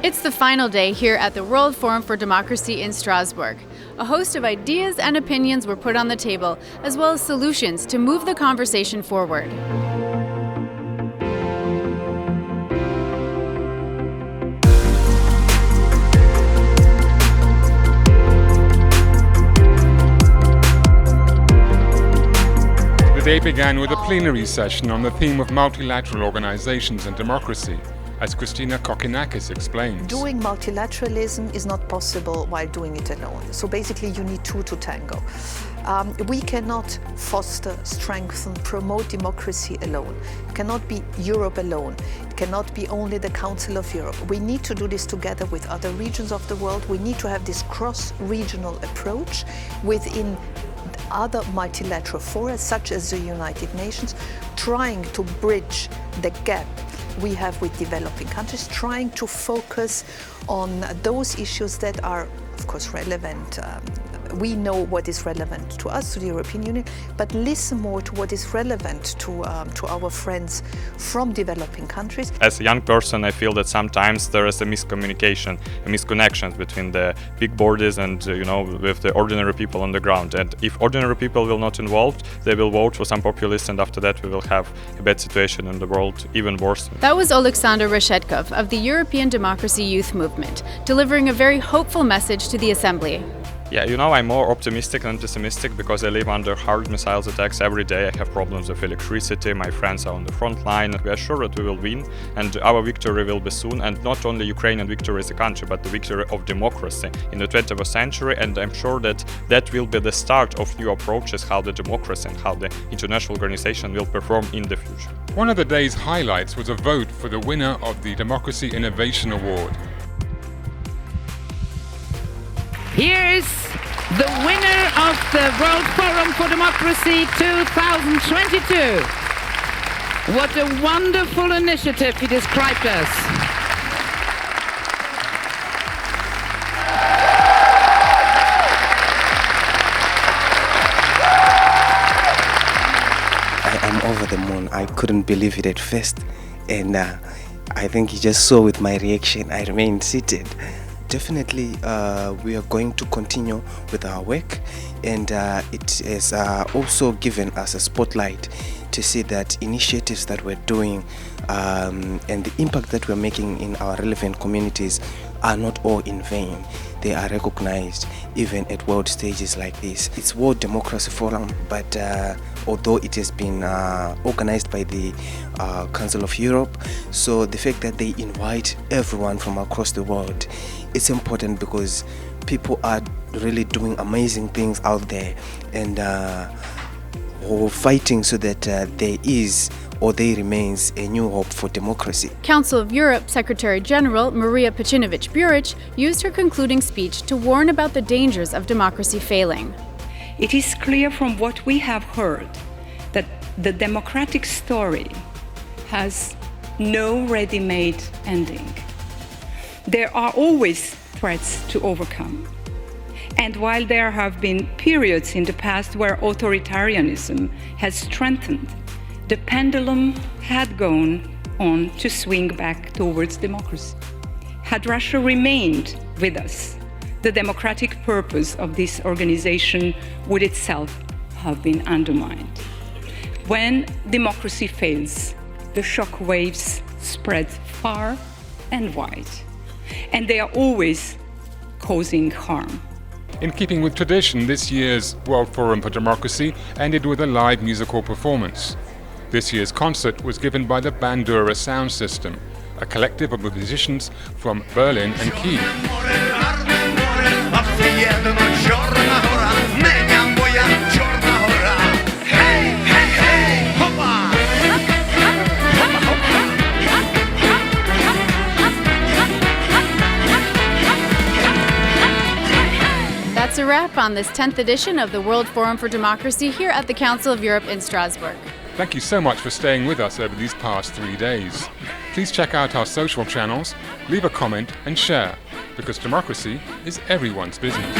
It's the final day here at the World Forum for Democracy in Strasbourg. A host of ideas and opinions were put on the table, as well as solutions to move the conversation forward. The day began with a plenary session on the theme of multilateral organizations and democracy, as Christina Kokkinakis explains. Doing multilateralism is not possible while doing it alone. So basically you need two to tango. We cannot foster, strengthen, promote democracy alone. It cannot be Europe alone. It cannot be only the Council of Europe. We need to do this together with other regions of the world. We need to have this cross-regional approach within other multilateral fora, such as the United Nations, trying to bridge the gap we have with developing countries, trying to focus on those issues that are, of course, relevant. We know what is relevant to us, to the European Union, but listen more to what is relevant to our friends from developing countries. As a young person, I feel that sometimes there is a miscommunication, a misconnection between the big bodies and, with the ordinary people on the ground. And if ordinary people will not involved, they will vote for some populists, and after that we will have a bad situation in the world, even worse. That was Oleksandr Reshetkov of the European Democracy Youth Movement, delivering a very hopeful message to the Assembly. Yeah, I'm more optimistic than pessimistic because I live under hard missiles attacks every day. I have problems with electricity, my friends are on the front line. We are sure that we will win and our victory will be soon. And not only Ukrainian victory as a country, but the victory of democracy in the 21st century. And I'm sure that that will be the start of new approaches, how the democracy and how the international organization will perform in the future. One of the day's highlights was a vote for the winner of the Democracy Innovation Award. Here's the winner of the World Forum for Democracy 2022. What a wonderful initiative he described us. I am over the moon. I couldn't believe it at first. And I think you just saw with my reaction, I remained seated. Definitely, we are going to continue with our work, and it has also given us a spotlight to see that initiatives that we're doing and the impact that we're making in our relevant communities are not all in vain. They are recognized even at world stages like this. It's World Democracy Forum, but although it has been organized by the Council of Europe, so the fact that they invite everyone from across the world, it's important because people are really doing amazing things out there and fighting so that there is or there remains a new hope for democracy. Council of Europe Secretary General Maria Pejčinović-Burić used her concluding speech to warn about the dangers of democracy failing. It is clear from what we have heard that the democratic story has no ready-made ending. There are always threats to overcome. And while there have been periods in the past where authoritarianism has strengthened, the pendulum had gone on to swing back towards democracy. Had Russia remained with us, the democratic purpose of this organization would itself have been undermined. When democracy fails, the shock waves spread far and wide, and they are always causing harm. In keeping with tradition, this year's World Forum for Democracy ended with a live musical performance. This year's concert was given by the Bandura Sound System, a collective of musicians from Berlin and Kyiv. That's a wrap on this 10th edition of the World Forum for Democracy here at the Council of Europe in Strasbourg. Thank you so much for staying with us over these past 3 days. Please check out our social channels, leave a comment and share, because democracy is everyone's business.